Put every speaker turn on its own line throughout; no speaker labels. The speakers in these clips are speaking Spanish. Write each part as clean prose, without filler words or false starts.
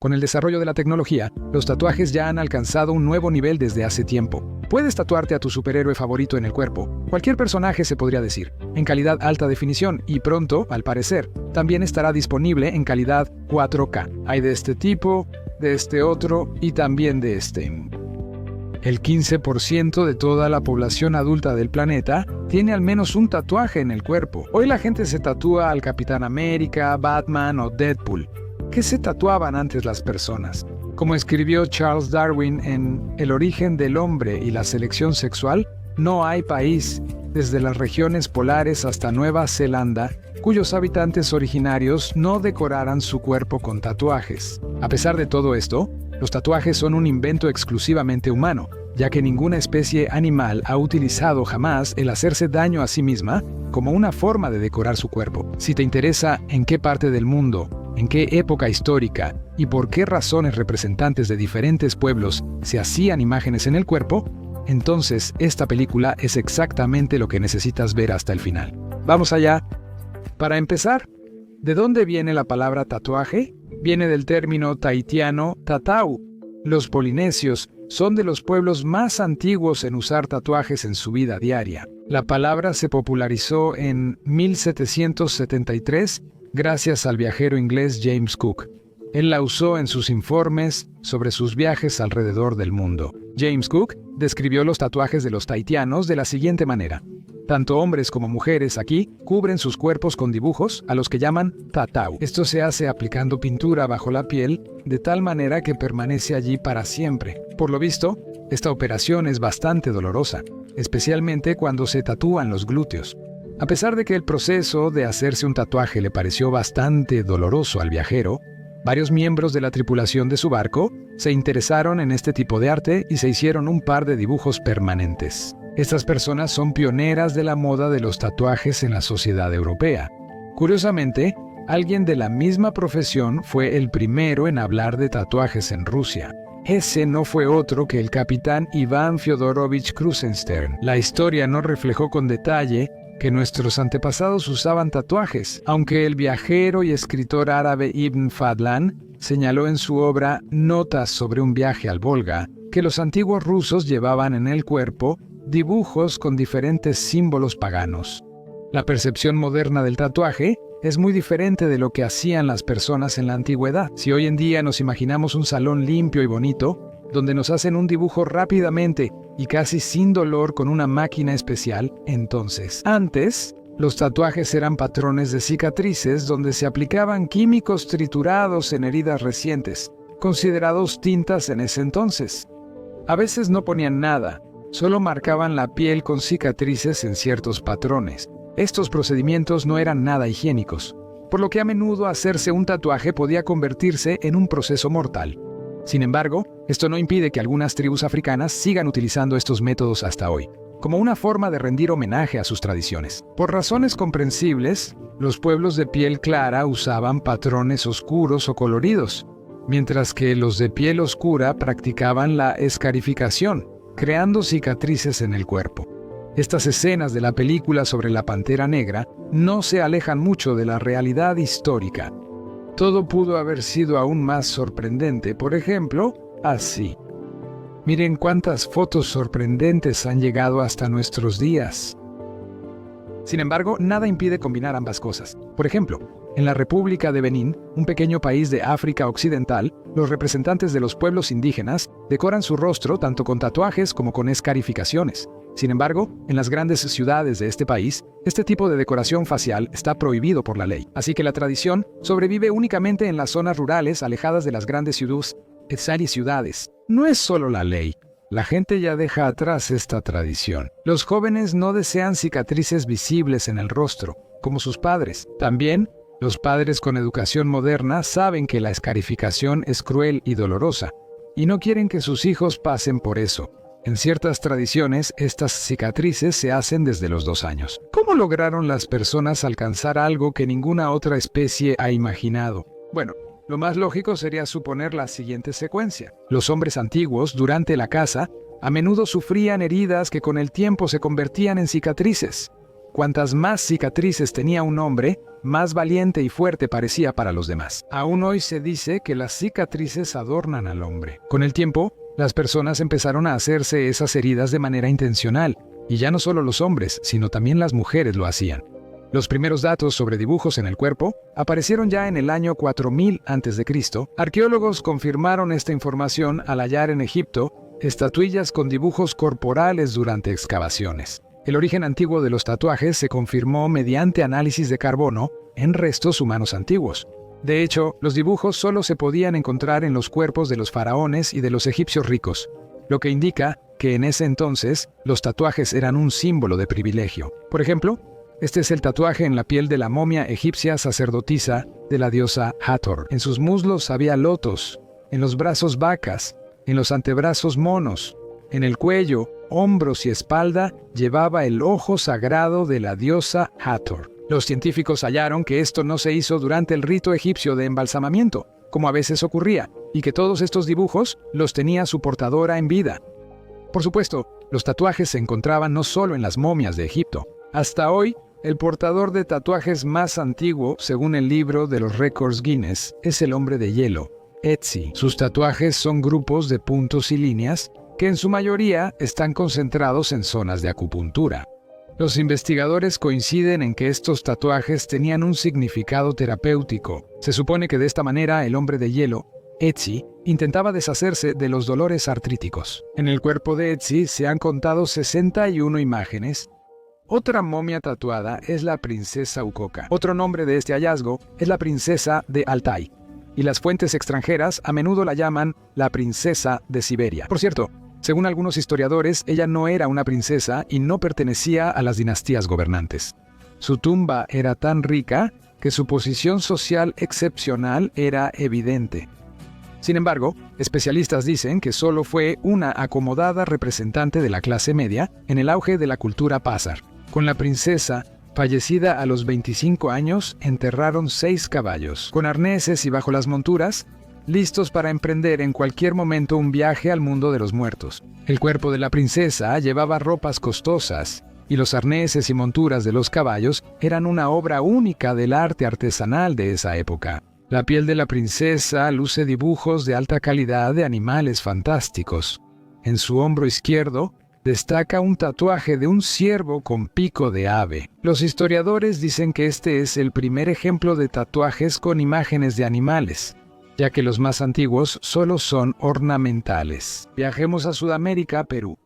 Con el desarrollo de la tecnología, los tatuajes ya han alcanzado un nuevo nivel desde hace tiempo. Puedes tatuarte a tu superhéroe favorito en el cuerpo, cualquier personaje se podría decir, en calidad alta definición y pronto, al parecer, también estará disponible en calidad 4K. Hay de este tipo, de este otro y también de este. El 15% de toda la población adulta del planeta tiene al menos un tatuaje en el cuerpo. Hoy la gente se tatúa al Capitán América, Batman o Deadpool. ¿Qué se tatuaban antes las personas? Como escribió Charles Darwin en El origen del hombre y la selección sexual, no hay país, desde las regiones polares hasta Nueva Zelanda, cuyos habitantes originarios no decoraran su cuerpo con tatuajes. A pesar de todo esto, los tatuajes son un invento exclusivamente humano, ya que ninguna especie animal ha utilizado jamás el hacerse daño a sí misma como una forma de decorar su cuerpo. Si te interesa en qué parte del mundo, en qué época histórica y por qué razones representantes de diferentes pueblos se hacían imágenes en el cuerpo, entonces esta película es exactamente lo que necesitas ver hasta el final. ¡Vamos allá! Para empezar, ¿de dónde viene la palabra tatuaje? Viene del término tahitiano tatau. Los polinesios son de los pueblos más antiguos en usar tatuajes en su vida diaria. La palabra se popularizó en 1773 gracias al viajero inglés James Cook. Él la usó en sus informes sobre sus viajes alrededor del mundo. James Cook describió los tatuajes de los tahitianos de la siguiente manera. Tanto hombres como mujeres aquí cubren sus cuerpos con dibujos a los que llaman tatau. Esto se hace aplicando pintura bajo la piel de tal manera que permanece allí para siempre. Por lo visto, esta operación es bastante dolorosa, especialmente cuando se tatúan los glúteos. A pesar de que el proceso de hacerse un tatuaje le pareció bastante doloroso al viajero, varios miembros de la tripulación de su barco se interesaron en este tipo de arte y se hicieron un par de dibujos permanentes. Estas personas son pioneras de la moda de los tatuajes en la sociedad europea. Curiosamente, alguien de la misma profesión fue el primero en hablar de tatuajes en Rusia. Ese no fue otro que el capitán Iván Fyodorovich Krusenstern. La historia no reflejó con detalle que nuestros antepasados usaban tatuajes, aunque el viajero y escritor árabe Ibn Fadlan señaló en su obra Notas sobre un viaje al Volga que los antiguos rusos llevaban en el cuerpo dibujos con diferentes símbolos paganos. La percepción moderna del tatuaje es muy diferente de lo que hacían las personas en la antigüedad. Si hoy en día nos imaginamos un salón limpio y bonito, donde nos hacen un dibujo rápidamente y casi sin dolor con una máquina especial, entonces, antes, los tatuajes eran patrones de cicatrices donde se aplicaban químicos triturados en heridas recientes, considerados tintas en ese entonces. A veces no ponían nada, solo marcaban la piel con cicatrices en ciertos patrones. Estos procedimientos no eran nada higiénicos, por lo que a menudo hacerse un tatuaje podía convertirse en un proceso mortal. Sin embargo, esto no impide que algunas tribus africanas sigan utilizando estos métodos hasta hoy, como una forma de rendir homenaje a sus tradiciones. Por razones comprensibles, los pueblos de piel clara usaban patrones oscuros o coloridos, mientras que los de piel oscura practicaban la escarificación, creando cicatrices en el cuerpo. Estas escenas de la película sobre la Pantera Negra no se alejan mucho de la realidad histórica. Todo pudo haber sido aún más sorprendente, por ejemplo, así. Miren cuántas fotos sorprendentes han llegado hasta nuestros días. Sin embargo, nada impide combinar ambas cosas. Por ejemplo, en la República de Benín, un pequeño país de África Occidental, los representantes de los pueblos indígenas decoran su rostro tanto con tatuajes como con escarificaciones. Sin embargo, en las grandes ciudades de este país, este tipo de decoración facial está prohibido por la ley. Así que la tradición sobrevive únicamente en las zonas rurales alejadas de las grandes ciudades. No es solo la ley. La gente ya deja atrás esta tradición. Los jóvenes no desean cicatrices visibles en el rostro, como sus padres. También, los padres con educación moderna saben que la escarificación es cruel y dolorosa, y no quieren que sus hijos pasen por eso. En ciertas tradiciones, estas cicatrices se hacen desde los 2 años. ¿Cómo lograron las personas alcanzar algo que ninguna otra especie ha imaginado? Bueno, lo más lógico sería suponer la siguiente secuencia. Los hombres antiguos, durante la caza, a menudo sufrían heridas que con el tiempo se convertían en cicatrices. cuantas más cicatrices tenía un hombre, más valiente y fuerte parecía para los demás. Aún hoy se dice que las cicatrices adornan al hombre. Con el tiempo, las personas empezaron a hacerse esas heridas de manera intencional, y ya no solo los hombres, sino también las mujeres lo hacían. Los primeros datos sobre dibujos en el cuerpo aparecieron ya en el año 4000 a.C. Arqueólogos confirmaron esta información al hallar en Egipto estatuillas con dibujos corporales durante excavaciones. El origen antiguo de los tatuajes se confirmó mediante análisis de carbono en restos humanos antiguos. De hecho, los dibujos solo se podían encontrar en los cuerpos de los faraones y de los egipcios ricos, lo que indica que en ese entonces los tatuajes eran un símbolo de privilegio. Por ejemplo, este es el tatuaje en la piel de la momia egipcia sacerdotisa de la diosa Hathor. En sus muslos había lotos, en los brazos vacas, en los antebrazos monos, en el cuello, hombros y espalda llevaba el ojo sagrado de la diosa Hathor. Los científicos hallaron que esto no se hizo durante el rito egipcio de embalsamamiento, como a veces ocurría, y que todos estos dibujos los tenía su portadora en vida. Por supuesto, los tatuajes se encontraban no solo en las momias de Egipto. Hasta hoy, el portador de tatuajes más antiguo, según el libro de los récords Guinness, es el hombre de hielo, Ötzi. Sus tatuajes son grupos de puntos y líneas que en su mayoría están concentrados en zonas de acupuntura. Los investigadores coinciden en que estos tatuajes tenían un significado terapéutico. Se supone que de esta manera el hombre de hielo, Ötzi, intentaba deshacerse de los dolores artríticos. En el cuerpo de Ötzi se han contado 61 imágenes. Otra momia tatuada es la princesa Ukoka. Otro nombre de este hallazgo es la princesa de Altai, y las fuentes extranjeras a menudo la llaman la princesa de Siberia. Por cierto, según algunos historiadores, ella no era una princesa y no pertenecía a las dinastías gobernantes. Su tumba era tan rica que su posición social excepcional era evidente. Sin embargo, especialistas dicen que solo fue una acomodada representante de la clase media en el auge de la cultura pásar. Con la princesa, fallecida a los 25 años, enterraron 6 caballos, con arneses y bajo las monturas, listos para emprender en cualquier momento un viaje al mundo de los muertos. El cuerpo de la princesa llevaba ropas costosas, y los arneses y monturas de los caballos eran una obra única del arte artesanal de esa época. La piel de la princesa luce dibujos de alta calidad de animales fantásticos. En su hombro izquierdo destaca un tatuaje de un ciervo con pico de ave. Los historiadores dicen que este es el primer ejemplo de tatuajes con imágenes de animales, ya que los más antiguos solo son ornamentales. Viajemos a Sudamérica, Perú.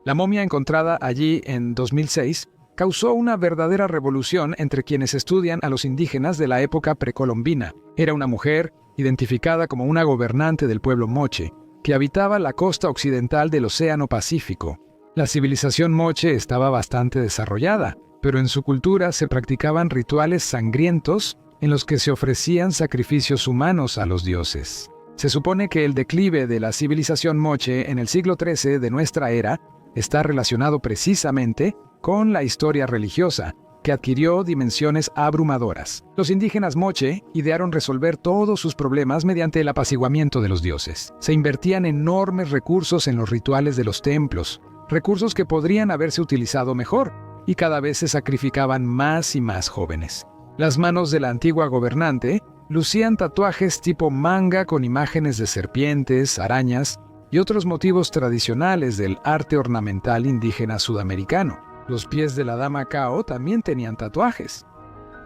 La momia encontrada allí en 2006 causó una verdadera revolución entre quienes estudian a los indígenas de la época precolombina. Era una mujer, identificada como una gobernante del pueblo Moche, que habitaba la costa occidental del Océano Pacífico. La civilización Moche estaba bastante desarrollada, pero en su cultura se practicaban rituales sangrientos en los que se ofrecían sacrificios humanos a los dioses. Se supone que el declive de la civilización Moche en el siglo XIII de nuestra era está relacionado precisamente con la historia religiosa, que adquirió dimensiones abrumadoras. Los indígenas Moche idearon resolver todos sus problemas mediante el apaciguamiento de los dioses. Se invertían enormes recursos en los rituales de los templos, recursos que podrían haberse utilizado mejor, y cada vez se sacrificaban más y más jóvenes. Las manos de la antigua gobernante lucían tatuajes tipo manga con imágenes de serpientes, arañas y otros motivos tradicionales del arte ornamental indígena sudamericano. Los pies de la dama Cao también tenían tatuajes.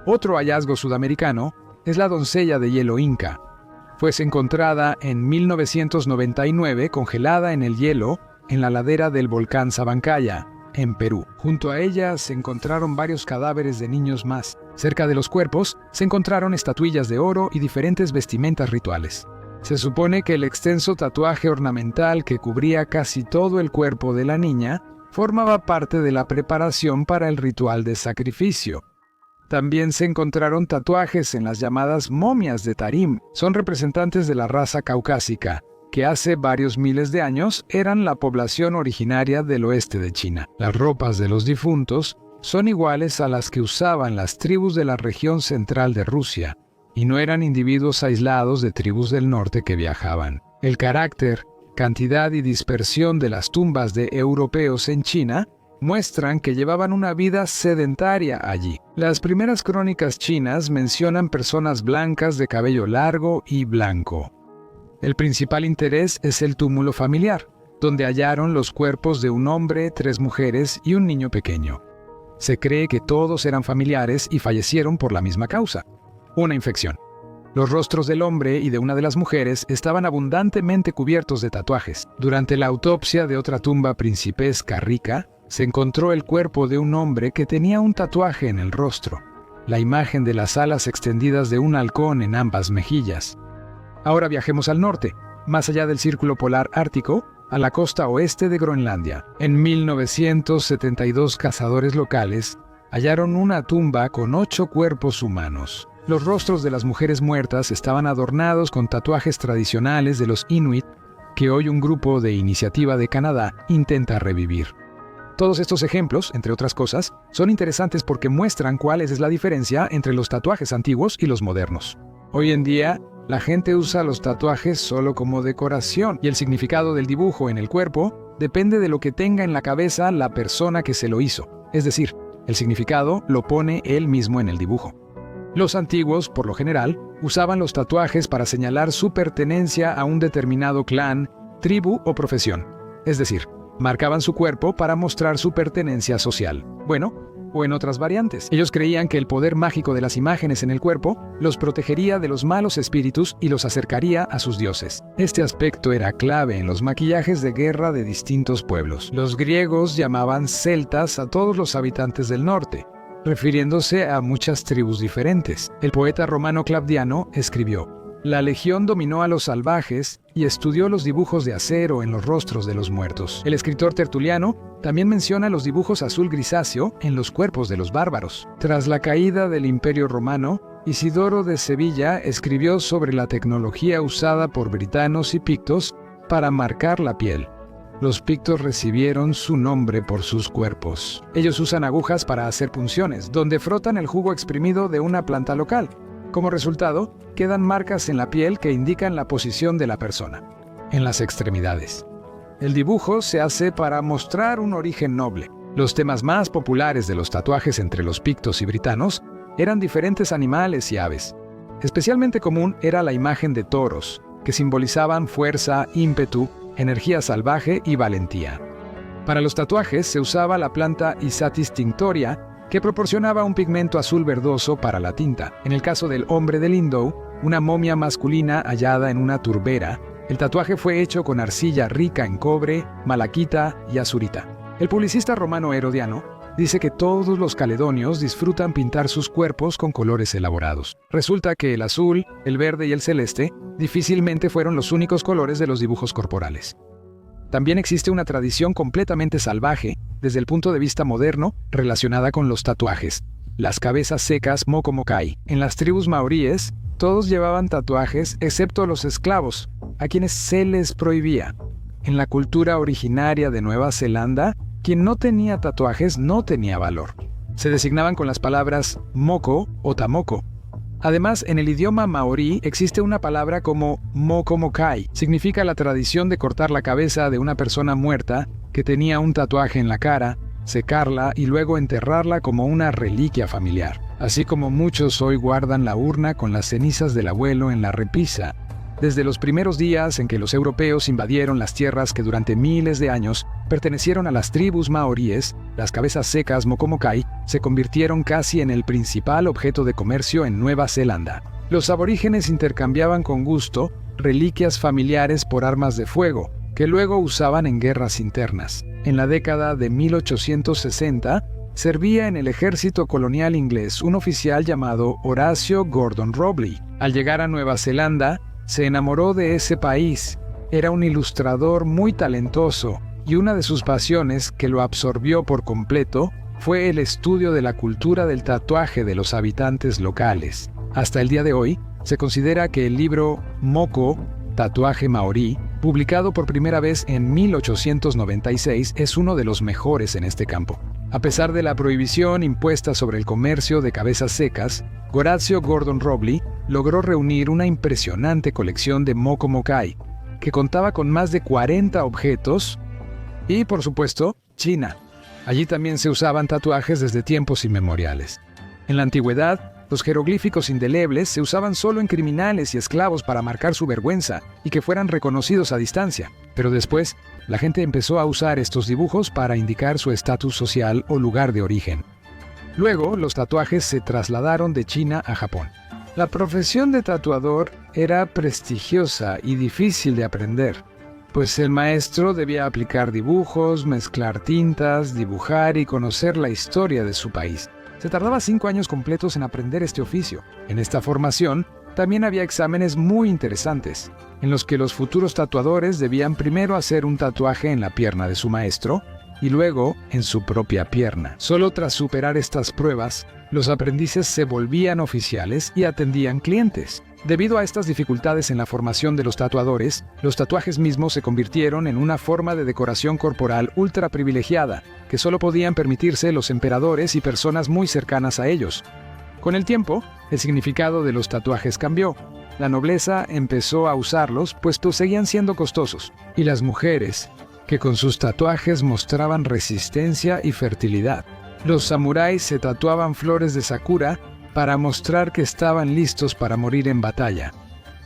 Otro hallazgo sudamericano es la doncella de hielo inca. Fue encontrada en 1999 congelada en el hielo en la ladera del volcán Sabancaya, en Perú. Junto a ella se encontraron varios cadáveres de niños más. Cerca de los cuerpos se encontraron estatuillas de oro y diferentes vestimentas rituales. Se supone que el extenso tatuaje ornamental que cubría casi todo el cuerpo de la niña formaba parte de la preparación para el ritual de sacrificio. También se encontraron tatuajes en las llamadas momias de Tarim. Son representantes de la raza caucásica, que hace varios miles de años eran la población originaria del oeste de China. Las ropas de los difuntos son iguales a las que usaban las tribus de la región central de Rusia, y no eran individuos aislados de tribus del norte que viajaban. El carácter, cantidad y dispersión de las tumbas de europeos en China muestran que llevaban una vida sedentaria allí. Las primeras crónicas chinas mencionan personas blancas de cabello largo y blanco. El principal interés es el túmulo familiar, donde hallaron los cuerpos de un hombre, 3 mujeres y un niño pequeño. Se cree que todos eran familiares y fallecieron por la misma causa: una infección. Los rostros del hombre y de una de las mujeres estaban abundantemente cubiertos de tatuajes. Durante la autopsia de otra tumba principesca rica, se encontró el cuerpo de un hombre que tenía un tatuaje en el rostro, la imagen de las alas extendidas de un halcón en ambas mejillas. Ahora viajemos al norte, más allá del círculo polar ártico, a la costa oeste de Groenlandia. En 1972, cazadores locales hallaron una tumba con 8 cuerpos humanos. Los rostros de las mujeres muertas estaban adornados con tatuajes tradicionales de los Inuit, que hoy un grupo de Iniciativa de Canadá intenta revivir. Todos estos ejemplos, entre otras cosas, son interesantes porque muestran cuál es la diferencia entre los tatuajes antiguos y los modernos. Hoy en día, la gente usa los tatuajes solo como decoración, y el significado del dibujo en el cuerpo depende de lo que tenga en la cabeza la persona que se lo hizo. Es decir, el significado lo pone él mismo en el dibujo. Los antiguos, por lo general, usaban los tatuajes para señalar su pertenencia a un determinado clan, tribu o profesión. Es decir, marcaban su cuerpo para mostrar su pertenencia social. Bueno, o en otras variantes. Ellos creían que el poder mágico de las imágenes en el cuerpo los protegería de los malos espíritus y los acercaría a sus dioses. Este aspecto era clave en los maquillajes de guerra de distintos pueblos. Los griegos llamaban celtas a todos los habitantes del norte, refiriéndose a muchas tribus diferentes. El poeta romano Claudiano escribió: la legión dominó a los salvajes y estudió los dibujos de acero en los rostros de los muertos. El escritor Tertuliano también menciona los dibujos azul grisáceo en los cuerpos de los bárbaros. Tras la caída del Imperio Romano, Isidoro de Sevilla escribió sobre la tecnología usada por britanos y pictos para marcar la piel. Los pictos recibieron su nombre por sus cuerpos. Ellos usan agujas para hacer punciones, donde frotan el jugo exprimido de una planta local. Como resultado, quedan marcas en la piel que indican la posición de la persona, en las extremidades. El dibujo se hace para mostrar un origen noble. Los temas más populares de los tatuajes entre los pictos y britanos eran diferentes animales y aves. Especialmente común era la imagen de toros, que simbolizaban fuerza, ímpetu, energía salvaje y valentía. Para los tatuajes se usaba la planta Isatis tinctoria, que proporcionaba un pigmento azul verdoso para la tinta. En el caso del hombre de Lindau, una momia masculina hallada en una turbera, el tatuaje fue hecho con arcilla rica en cobre, malaquita y azurita. El publicista romano Herodiano dice que todos los caledonios disfrutan pintar sus cuerpos con colores elaborados. Resulta que el azul, el verde y el celeste difícilmente fueron los únicos colores de los dibujos corporales. También existe una tradición completamente salvaje, desde el punto de vista moderno, relacionada con los tatuajes: las cabezas secas mokomokai. En las tribus maoríes, todos llevaban tatuajes excepto los esclavos, a quienes se les prohibía. En la cultura originaria de Nueva Zelanda, quien no tenía tatuajes no tenía valor. Se designaban con las palabras moko o tamoko. Además, en el idioma maorí existe una palabra como mokomokai. Significa la tradición de cortar la cabeza de una persona muerta que tenía un tatuaje en la cara, secarla y luego enterrarla como una reliquia familiar. Así como muchos hoy guardan la urna con las cenizas del abuelo en la repisa. Desde los primeros días en que los europeos invadieron las tierras que durante miles de años pertenecieron a las tribus maoríes, las cabezas secas mokomokai se convirtieron casi en el principal objeto de comercio en Nueva Zelanda. Los aborígenes intercambiaban con gusto reliquias familiares por armas de fuego, que luego usaban en guerras internas. En la década de 1860, servía en el ejército colonial inglés un oficial llamado Horacio Gordon Robley. Al llegar a Nueva Zelanda, se enamoró de ese país. Era un ilustrador muy talentoso y una de sus pasiones, que lo absorbió por completo, fue el estudio de la cultura del tatuaje de los habitantes locales. Hasta el día de hoy, se considera que el libro Moko, Tatuaje Maorí, publicado por primera vez en 1896, es uno de los mejores en este campo. A pesar de la prohibición impuesta sobre el comercio de cabezas secas, Horacio Gordon Robley logró reunir una impresionante colección de mokomokai, que contaba con más de 40 objetos, y por supuesto, China. Allí también se usaban tatuajes desde tiempos inmemoriales. En la antigüedad, los jeroglíficos indelebles se usaban solo en criminales y esclavos para marcar su vergüenza y que fueran reconocidos a distancia. Pero después, la gente empezó a usar estos dibujos para indicar su estatus social o lugar de origen. Luego, los tatuajes se trasladaron de China a Japón. La profesión de tatuador era prestigiosa y difícil de aprender, pues el maestro debía aplicar dibujos, mezclar tintas, dibujar y conocer la historia de su país. Se tardaba 5 años completos en aprender este oficio. En esta formación, también había exámenes muy interesantes, en los que los futuros tatuadores debían primero hacer un tatuaje en la pierna de su maestro y luego en su propia pierna. Solo tras superar estas pruebas, los aprendices se volvían oficiales y atendían clientes. Debido a estas dificultades en la formación de los tatuadores, los tatuajes mismos se convirtieron en una forma de decoración corporal ultra privilegiada, que solo podían permitirse los emperadores y personas muy cercanas a ellos. Con el tiempo, el significado de los tatuajes cambió. La nobleza empezó a usarlos, puesto seguían siendo costosos, y las mujeres, que con sus tatuajes mostraban resistencia y fertilidad. Los samuráis se tatuaban flores de sakura para mostrar que estaban listos para morir en batalla,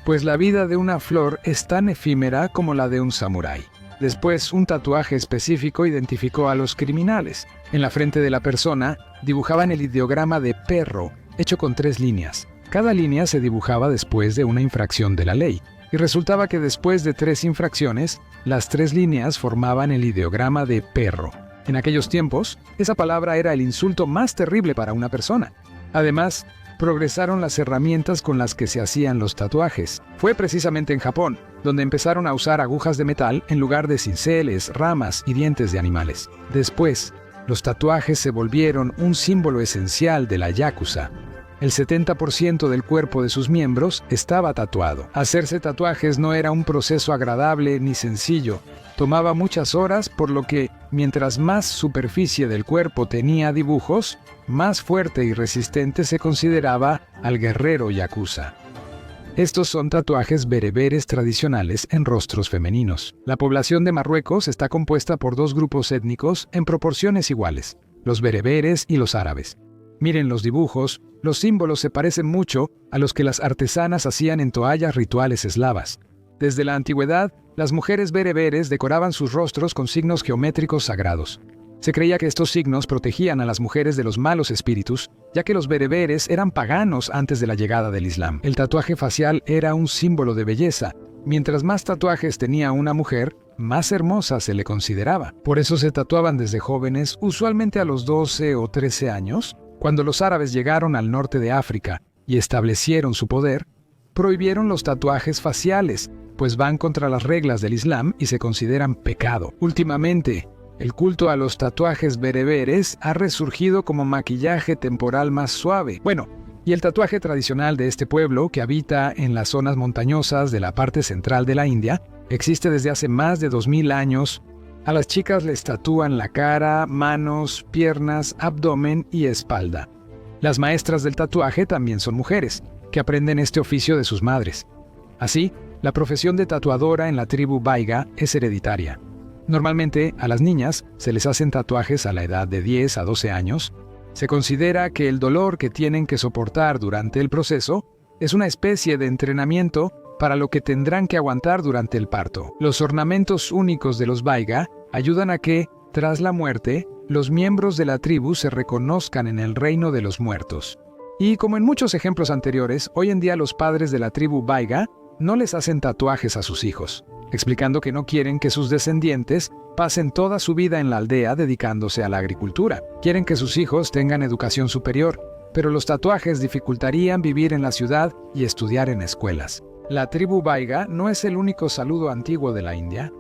pues la vida de una flor es tan efímera como la de un samurái. Después, un tatuaje específico identificó a los criminales. En la frente de la persona, dibujaban el ideograma de perro, hecho con 3 líneas. Cada línea se dibujaba después de una infracción de la ley, y resultaba que después de 3 infracciones, las 3 líneas formaban el ideograma de perro. En aquellos tiempos, esa palabra era el insulto más terrible para una persona. Además, progresaron las herramientas con las que se hacían los tatuajes. Fue precisamente en Japón, donde empezaron a usar agujas de metal en lugar de cinceles, ramas y dientes de animales. Después, los tatuajes se volvieron un símbolo esencial de la yakuza. El 70% del cuerpo de sus miembros estaba tatuado. Hacerse tatuajes no era un proceso agradable ni sencillo. Tomaba muchas horas, por lo que, mientras más superficie del cuerpo tenía dibujos, más fuerte y resistente se consideraba al guerrero yakuza. Estos son tatuajes bereberes tradicionales en rostros femeninos. La población de Marruecos está compuesta por 2 grupos étnicos en proporciones iguales, los bereberes y los árabes. Miren los dibujos, los símbolos se parecen mucho a los que las artesanas hacían en toallas rituales eslavas. Desde la antigüedad, las mujeres bereberes decoraban sus rostros con signos geométricos sagrados. Se creía que estos signos protegían a las mujeres de los malos espíritus, ya que los bereberes eran paganos antes de la llegada del Islam. El tatuaje facial era un símbolo de belleza. Mientras más tatuajes tenía una mujer, más hermosa se le consideraba. Por eso se tatuaban desde jóvenes, usualmente a los 12 o 13 años. Cuando los árabes llegaron al norte de África y establecieron su poder, prohibieron los tatuajes faciales, pues van contra las reglas del Islam y se consideran pecado. Últimamente, el culto a los tatuajes bereberes ha resurgido como maquillaje temporal más suave. Y el tatuaje tradicional de este pueblo, que habita en las zonas montañosas de la parte central de la India, existe desde hace más de 2000 años. A las chicas les tatúan la cara, manos, piernas, abdomen y espalda. Las maestras del tatuaje también son mujeres, que aprenden este oficio de sus madres. Así, la profesión de tatuadora en la tribu Baiga es hereditaria. Normalmente, a las niñas se les hacen tatuajes a la edad de 10 a 12 años. Se considera que el dolor que tienen que soportar durante el proceso es una especie de entrenamiento para lo que tendrán que aguantar durante el parto. Los ornamentos únicos de los Baiga ayudan a que, tras la muerte, los miembros de la tribu se reconozcan en el reino de los muertos. Y como en muchos ejemplos anteriores, hoy en día los padres de la tribu Baiga no les hacen tatuajes a sus hijos, explicando que no quieren que sus descendientes pasen toda su vida en la aldea dedicándose a la agricultura. Quieren que sus hijos tengan educación superior, pero los tatuajes dificultarían vivir en la ciudad y estudiar en escuelas. La tribu Baiga no es el único saludo antiguo de la India.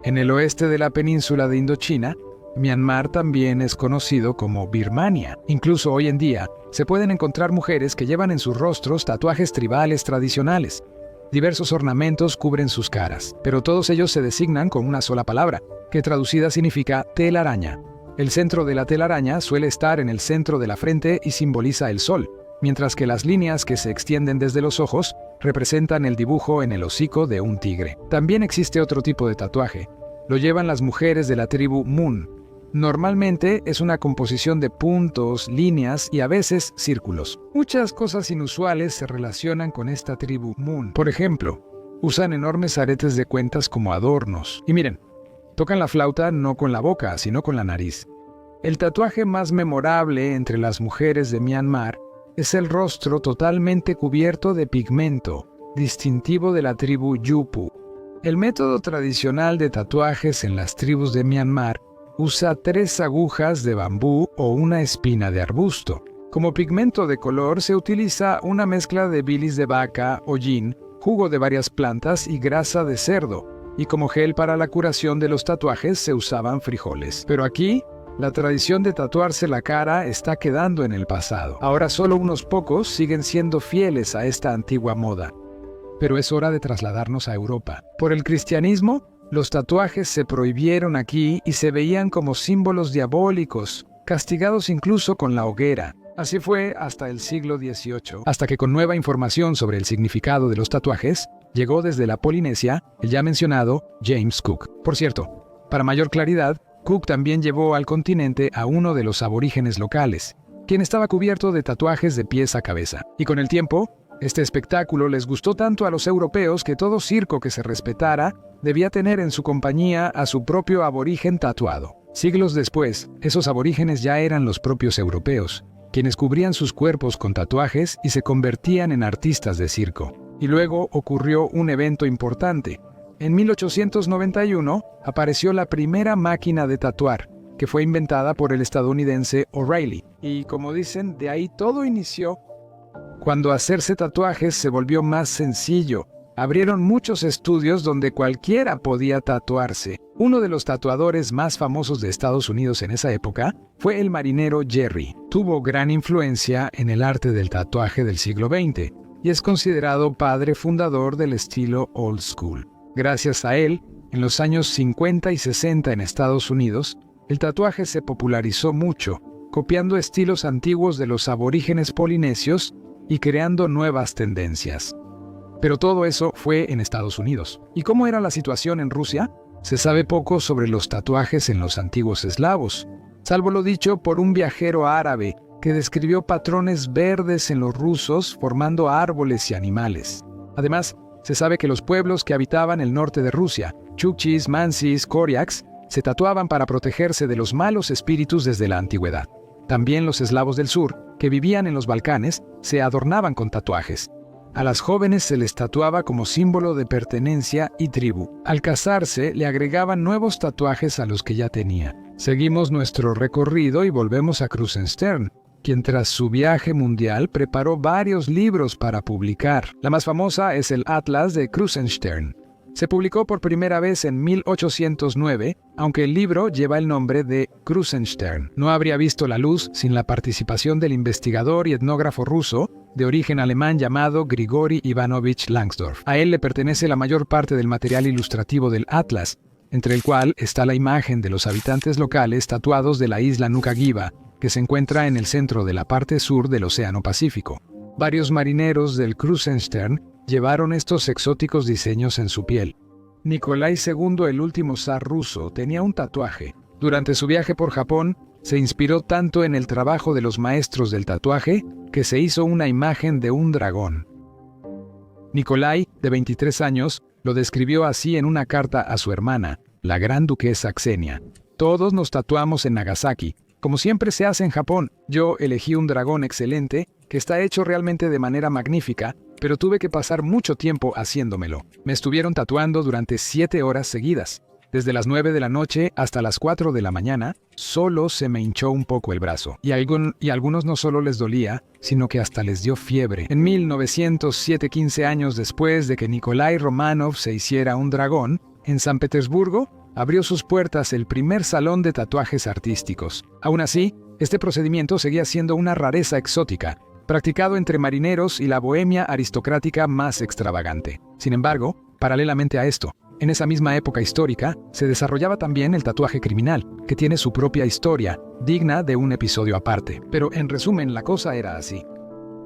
En el oeste de la península de Indochina, Myanmar también es conocido como Birmania. Incluso hoy en día, se pueden encontrar mujeres que llevan en sus rostros tatuajes tribales tradicionales. Diversos ornamentos cubren sus caras, pero todos ellos se designan con una sola palabra, que traducida significa telaraña. El centro de la telaraña suele estar en el centro de la frente y simboliza el sol, mientras que las líneas que se extienden desde los ojos representan el dibujo en el hocico de un tigre. También existe otro tipo de tatuaje. Lo llevan las mujeres de la tribu Mun. Normalmente es una composición de puntos, líneas y a veces círculos. Muchas cosas inusuales se relacionan con esta tribu Mun. Por ejemplo, usan enormes aretes de cuentas como adornos. Y miren, tocan la flauta no con la boca, sino con la nariz. El tatuaje más memorable entre las mujeres de Myanmar es el rostro totalmente cubierto de pigmento, distintivo de la tribu Yupu. El método tradicional de tatuajes en las tribus de Myanmar usa 3 agujas de bambú o una espina de arbusto. Como pigmento de color se utiliza una mezcla de bilis de vaca, hollín, jugo de varias plantas y grasa de cerdo, y como gel para la curación de los tatuajes se usaban frijoles. Pero aquí, la tradición de tatuarse la cara está quedando en el pasado. Ahora solo unos pocos siguen siendo fieles a esta antigua moda. Pero es hora de trasladarnos a Europa. Por el cristianismo, los tatuajes se prohibieron aquí y se veían como símbolos diabólicos, castigados incluso con la hoguera. Así fue hasta el siglo XVIII, hasta que con nueva información sobre el significado de los tatuajes, llegó desde la Polinesia el ya mencionado James Cook. Por cierto, para mayor claridad, Cook también llevó al continente a uno de los aborígenes locales, quien estaba cubierto de tatuajes de pies a cabeza. Y con el tiempo, este espectáculo les gustó tanto a los europeos que todo circo que se respetara debía tener en su compañía a su propio aborigen tatuado. Siglos después, esos aborígenes ya eran los propios europeos, quienes cubrían sus cuerpos con tatuajes y se convertían en artistas de circo. Y luego ocurrió un evento importante. En 1891 apareció la primera máquina de tatuar, que fue inventada por el estadounidense O'Reilly. Y como dicen, de ahí todo inició. Cuando hacerse tatuajes se volvió más sencillo, abrieron muchos estudios donde cualquiera podía tatuarse. Uno de los tatuadores más famosos de Estados Unidos en esa época fue el marinero Jerry. Tuvo gran influencia en el arte del tatuaje del siglo XX y es considerado padre fundador del estilo old school. Gracias a él, en los años 50 y 60 en Estados Unidos, el tatuaje se popularizó mucho, copiando estilos antiguos de los aborígenes polinesios y creando nuevas tendencias. Pero todo eso fue en Estados Unidos. ¿Y cómo era la situación en Rusia? Se sabe poco sobre los tatuajes en los antiguos eslavos, salvo lo dicho por un viajero árabe que describió patrones verdes en los rusos formando árboles y animales. Además, se sabe que los pueblos que habitaban el norte de Rusia, Chukchis, Mansis, Koryaks, se tatuaban para protegerse de los malos espíritus desde la antigüedad. También los eslavos del sur, que vivían en los Balcanes, se adornaban con tatuajes. A las jóvenes se les tatuaba como símbolo de pertenencia y tribu. Al casarse, le agregaban nuevos tatuajes a los que ya tenía. Seguimos nuestro recorrido y volvemos a Krusenstern, quien tras su viaje mundial preparó varios libros para publicar. La más famosa es el Atlas de Krusenstern. Se publicó por primera vez en 1809, aunque el libro lleva el nombre de Krusenstern. No habría visto la luz sin la participación del investigador y etnógrafo ruso de origen alemán llamado Grigori Ivanovich Langsdorff. A él le pertenece la mayor parte del material ilustrativo del Atlas, entre el cual está la imagen de los habitantes locales tatuados de la isla Nuka-Giva, que se encuentra en el centro de la parte sur del Océano Pacífico. Varios marineros del Krusenstern llevaron estos exóticos diseños en su piel. Nikolai II, el último zar ruso, tenía un tatuaje. Durante su viaje por Japón, se inspiró tanto en el trabajo de los maestros del tatuaje que se hizo una imagen de un dragón. Nikolai, de 23 años, lo describió así en una carta a su hermana, la gran duquesa Xenia. Todos nos tatuamos en Nagasaki, como siempre se hace en Japón. Yo elegí un dragón excelente, que está hecho realmente de manera magnífica, pero tuve que pasar mucho tiempo haciéndomelo. Me estuvieron tatuando durante 7 horas seguidas. Desde las 9 de la noche hasta las 4 de la mañana, solo se me hinchó un poco el brazo. Y a algunos no solo les dolía, sino que hasta les dio fiebre. En 1907, 15 años después de que Nikolai Romanov se hiciera un dragón, en San Petersburgo, abrió sus puertas el primer salón de tatuajes artísticos. Aún así, este procedimiento seguía siendo una rareza exótica, practicado entre marineros y la bohemia aristocrática más extravagante. Sin embargo, paralelamente a esto, en esa misma época histórica, se desarrollaba también el tatuaje criminal, que tiene su propia historia, digna de un episodio aparte. Pero en resumen, la cosa era así.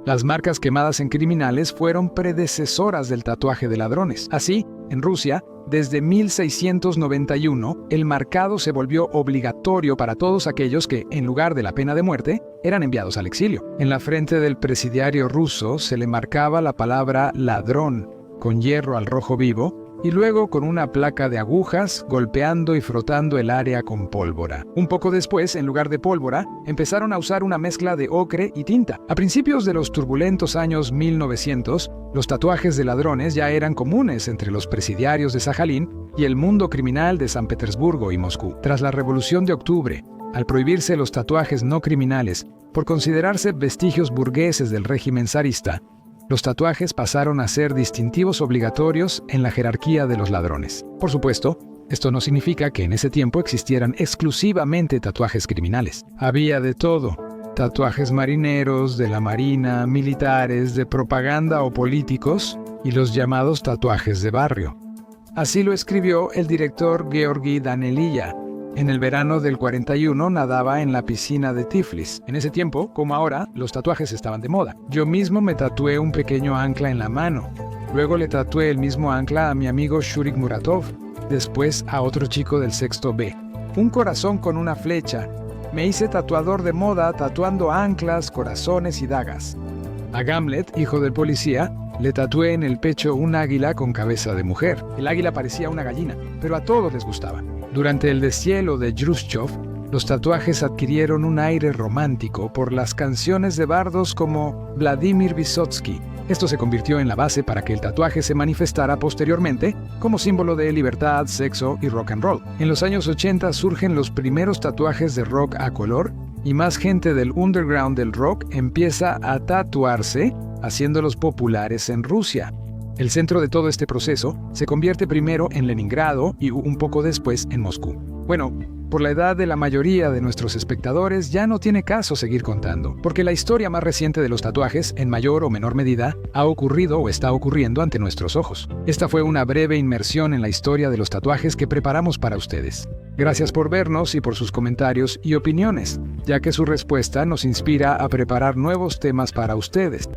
Las marcas quemadas en criminales fueron predecesoras del tatuaje de ladrones. Así, en Rusia, Desde 1691, el marcado se volvió obligatorio para todos aquellos que, en lugar de la pena de muerte, eran enviados al exilio. En la frente del presidiario ruso se le marcaba la palabra ladrón, con hierro al rojo vivo, y luego con una placa de agujas, golpeando y frotando el área con pólvora. Un poco después, en lugar de pólvora, empezaron a usar una mezcla de ocre y tinta. A principios de los turbulentos años 1900, los tatuajes de ladrones ya eran comunes entre los presidiarios de Sajalín y el mundo criminal de San Petersburgo y Moscú. Tras la Revolución de Octubre, al prohibirse los tatuajes no criminales por considerarse vestigios burgueses del régimen zarista, los tatuajes pasaron a ser distintivos obligatorios en la jerarquía de los ladrones. Por supuesto, esto no significa que en ese tiempo existieran exclusivamente tatuajes criminales. Había de todo: tatuajes marineros, de la marina, militares, de propaganda o políticos, y los llamados tatuajes de barrio. Así lo escribió el director Georgi Daneliya. En el verano del 41 nadaba en la piscina de Tiflis. En ese tiempo, como ahora, los tatuajes estaban de moda. Yo mismo me tatué un pequeño ancla en la mano. Luego le tatué el mismo ancla a mi amigo Shurik Muratov. Después a otro chico del sexto B. Un corazón con una flecha. Me hice tatuador de moda tatuando anclas, corazones y dagas. A Gamlet, hijo del policía, le tatué en el pecho un águila con cabeza de mujer. El águila parecía una gallina, pero a todos les gustaba. Durante el deshielo de Khrushchev, los tatuajes adquirieron un aire romántico por las canciones de bardos como Vladimir Vysotsky. Esto se convirtió en la base para que el tatuaje se manifestara posteriormente como símbolo de libertad, sexo y rock and roll. En los años 80 surgen los primeros tatuajes de rock a color y más gente del underground del rock empieza a tatuarse, haciéndolos populares en Rusia. El centro de todo este proceso se convierte primero en Leningrado y un poco después en Moscú. Bueno, por la edad de la mayoría de nuestros espectadores ya no tiene caso seguir contando, porque la historia más reciente de los tatuajes, en mayor o menor medida, ha ocurrido o está ocurriendo ante nuestros ojos. Esta fue una breve inmersión en la historia de los tatuajes que preparamos para ustedes. Gracias por vernos y por sus comentarios y opiniones, ya que su respuesta nos inspira a preparar nuevos temas para ustedes.